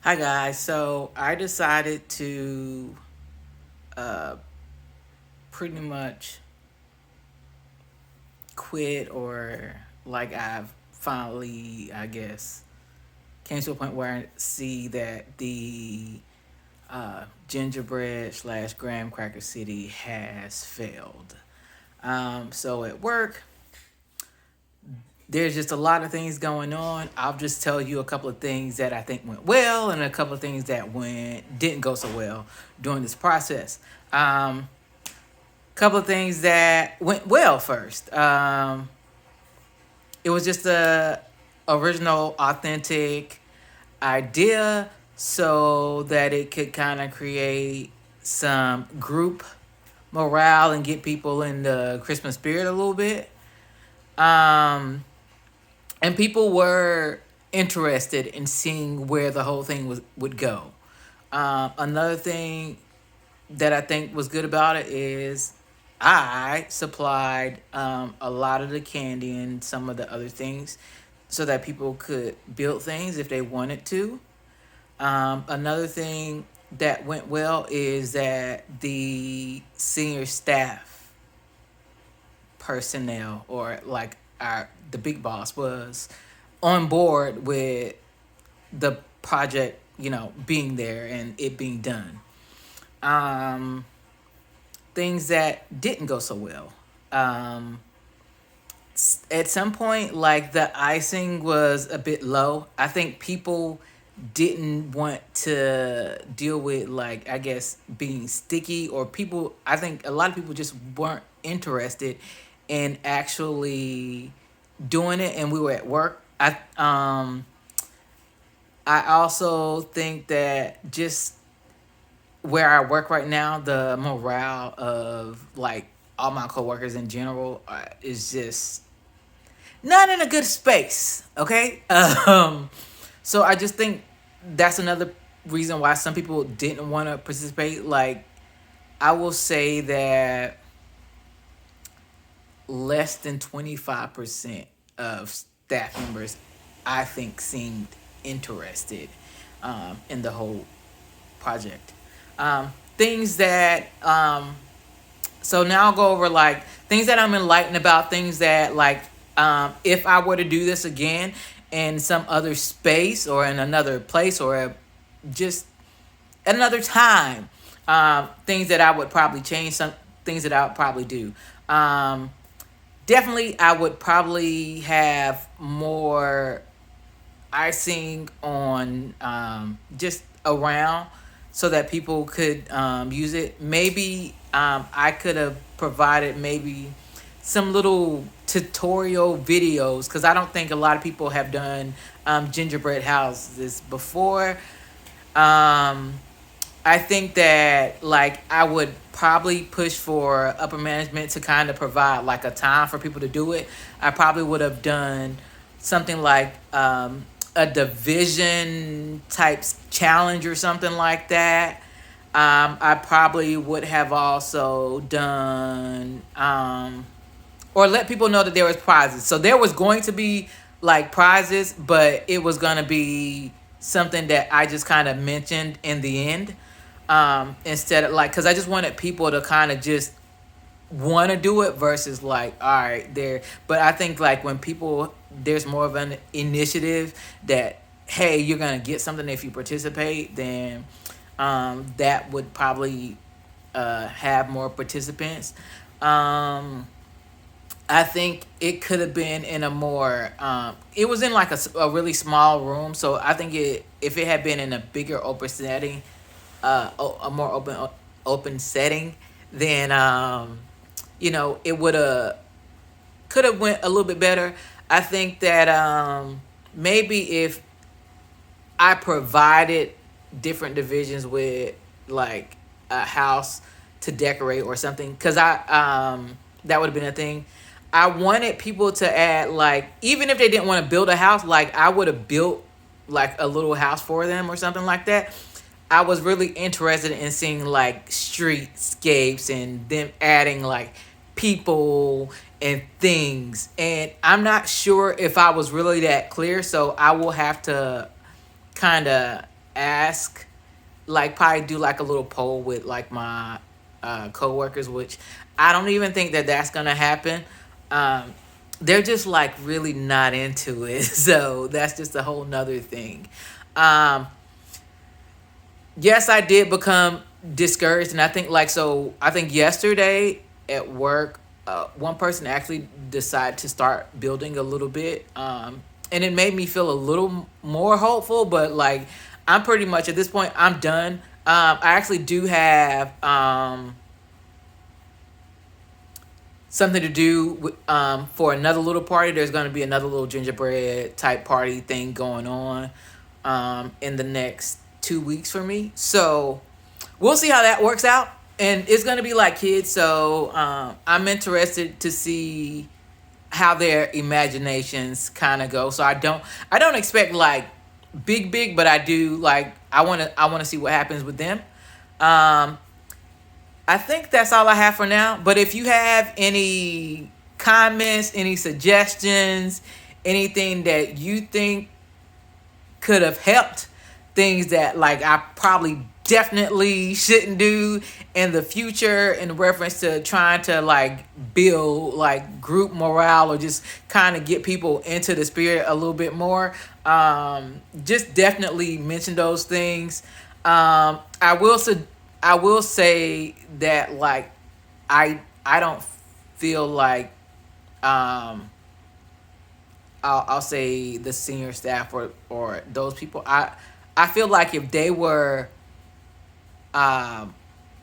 Hi guys. So I decided to uh, pretty much quit, or like I've finally, I guess, came to a point where I see that the gingerbread slash graham cracker city has failed. So at work, there's just a lot of things going on. I'll just tell you a couple of things that I think went well and a couple of things that didn't go so well during this process. Couple of things that went well first. It was just a original, authentic idea, so that it could kind of create some group morale and get people in the Christmas spirit a little bit. Um, and people were interested in seeing where the whole thing would go. Another thing that I think was good about it is I supplied a lot of the candy and some of the other things so that people could build things if they wanted to. Another thing that went well is that the senior staff personnel, or like the big boss, was on board with the project, being there and it being done. Um, Things that didn't go so well. Um, at some point, like, the icing was a bit low. I think people didn't want to deal with, like, I guess, being sticky, or people, I think a lot of people just weren't interested in actually doing it, and we were at work. I also think that just where I work right now, the morale of, like, all my coworkers in general is just not in a good space. Okay, so I just think that's another reason why some people didn't want to participate. Like, I will say that less than 25% of staff members, I think, seemed interested in the whole project. Things that so now I'll go over, like, things that I'm enlightened about, things that, like, if I were to do this again in some other space or in another place, or just at another time, things that I would probably change, some things that I would probably do. Definitely, I would probably have more icing on, just around, so that people could use it. Maybe I could have provided maybe some little tutorial videos, because I don't think a lot of people have done gingerbread houses before. Um, I think that, like, I would probably push for upper management to kind of provide, like, a time for people to do it. I probably would have done something like a division type challenge or something like that. I probably would have also done, or let people know that there was prizes. So there was going to be, like, prizes, but it was going to be something that I just kind of mentioned in the end, instead of, like, because I just wanted people to kind of just want to do it versus, like, all right, there. But I think, like, when people, there's more of an initiative that, hey, you're going to get something if you participate, then that would probably have more participants. um I think it could have been in a more. It was in, like, a really small room, so I think if it had been in a bigger open setting, a more open setting, then it would have could have went a little bit better. I think that maybe if I provided different divisions with, like, a house to decorate or something, because that would have been a thing. I wanted people to add, like, even if they didn't want to build a house, like, I would have built, like, a little house for them or something like that. I was really interested in seeing, like, streetscapes and them adding, like, people and things. And I'm not sure if I was really that clear, so I will have to kind of ask, like probably do like a little poll with like my coworkers, which I don't even think that that's gonna happen. Um, they're just like really not into it, so that's just a whole nother thing. Um, yes, I did become discouraged, and I think like so. I think yesterday at work, one person actually decided to start building a little bit, and it made me feel a little more hopeful. But like, I'm pretty much at this point, I'm done. I actually do have something to do with, for another little party. There's going to be another little gingerbread type party thing going on in the next 2 weeks for me. So we'll see how that works out. And it's going to be like kids. So I'm interested to see how their imaginations kind of go. So I don't expect like big, but I do like I want to see what happens with them. Um, I think that's all I have for now. But if you have any comments, any suggestions, anything that you think could have helped, things that like I probably definitely shouldn't do in the future in reference to trying to like build like group morale or just kind of get people into the spirit a little bit more, just definitely mention those things. I will say that like I don't feel like um I'll say the senior staff or those people. I feel like if they were um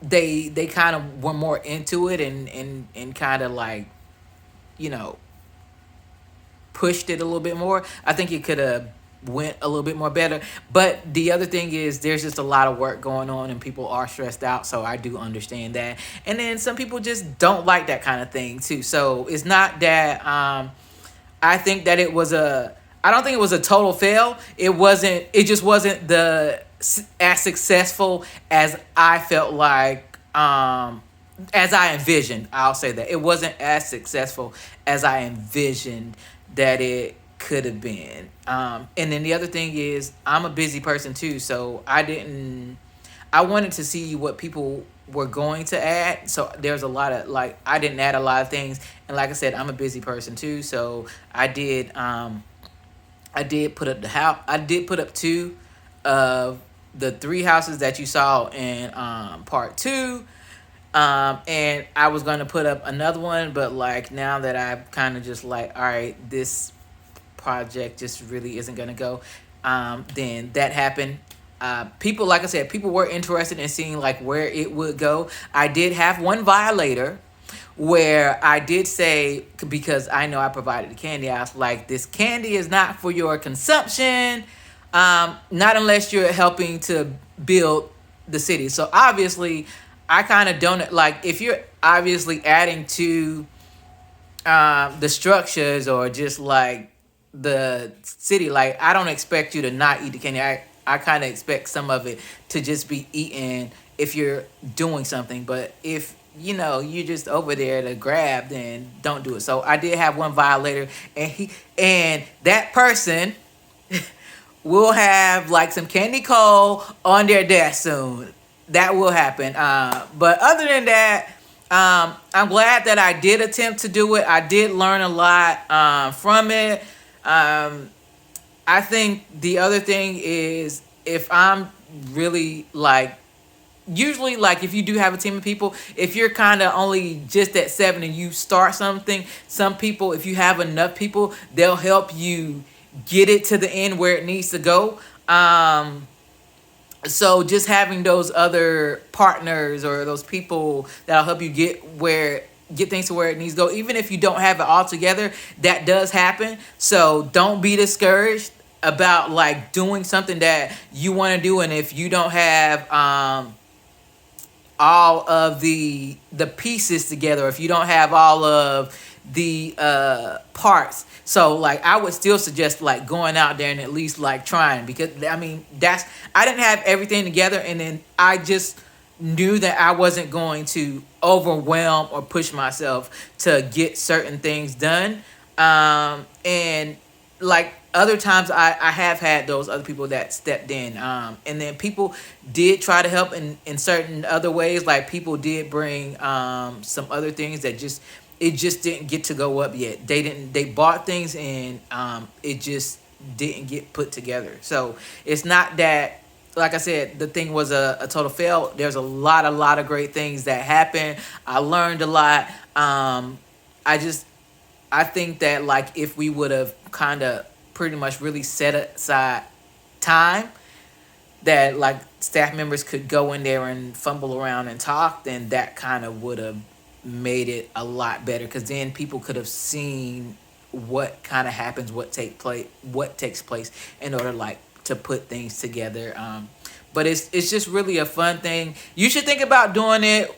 they kind of were more into it and kind of like, you know, pushed it a little bit more, I think it could have went a little bit more better. But the other thing is there's just a lot of work going on and people are stressed out, so I do understand that. And then some people just don't like that kind of thing too. So it's not that I think that it was a. I don't think it was a total fail. It wasn't. It just wasn't the as successful as I felt like. As I envisioned. I'll say that it wasn't as successful as I envisioned that it could have been. And then the other thing is, I'm a busy person too, so I didn't. I wanted to see what people were going to add. So there's a lot of like I didn't add a lot of things, and like I said, I'm a busy person too. So I did put up the house. I did put up two of the three houses that you saw in part two. And I was gonna put up another one, but like now that I've kind of just like, all right, this project just really isn't gonna go. Then that happened. People, like I said, people were interested in seeing like where it would go. I did have one violator where I did say, because I know I provided the candy, I was like, this candy is not for your consumption, not unless you're helping to build the city. So obviously, I kind of don't like if you're obviously adding to the structures or just like the city. Like I don't expect you to not eat the candy. I kind of expect some of it to just be eaten if you're doing something. But if you know you're just over there to grab, then don't do it. So I did have one violator, and that person will have like some candy coal on their desk soon. That will happen. But other than that, I'm glad that I did attempt to do it. I did learn a lot from it. I think the other thing is if I'm really like, usually like if you do have a team of people, if you're kind of only just at seven and you start something, some people, if you have enough people, they'll help you get it to the end where it needs to go. So just having those other partners or those people that'll help you get things to where it needs to go, even if you don't have it all together, that does happen. So don't be discouraged about like doing something that you want to do, and if you don't have all of the pieces together, if you don't have all of the parts. So like I would still suggest like going out there and at least like trying, because I mean that's I didn't have everything together, and then I just knew that I wasn't going to overwhelm or push myself to get certain things done. And like other times I have had those other people that stepped in, and then people did try to help in certain other ways. Like people did bring some other things that just it just didn't get to go up yet. They bought things and it just didn't get put together. So it's not that, like I said, the thing was a total fail. There's a lot of great things that happened. I learned a lot. I just I think that like if we would have kind of pretty much really set aside time that like staff members could go in there and fumble around and talk, then that kind of would have made it a lot better because then people could have seen what kind of happens, what takes place in order like to put things together. But it's just really a fun thing. You should think about doing it,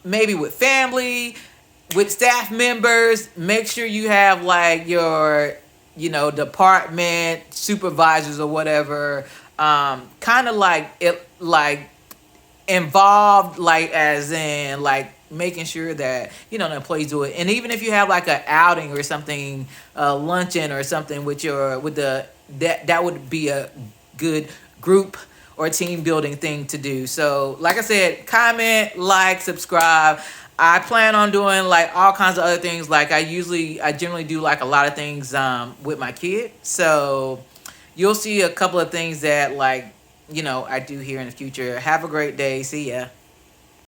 maybe with family, with staff members. Make sure you have like your, department supervisors or whatever, kind of like it, like involved, like as in like making sure that the employees do it. And even if you have like an outing or something, luncheon or something with the that would be a good group or team building thing to do. So like I said, comment, like, subscribe. I plan on doing like all kinds of other things. Like I generally do like a lot of things with my kid. So you'll see a couple of things that like I do here in the future. Have a great day. See ya.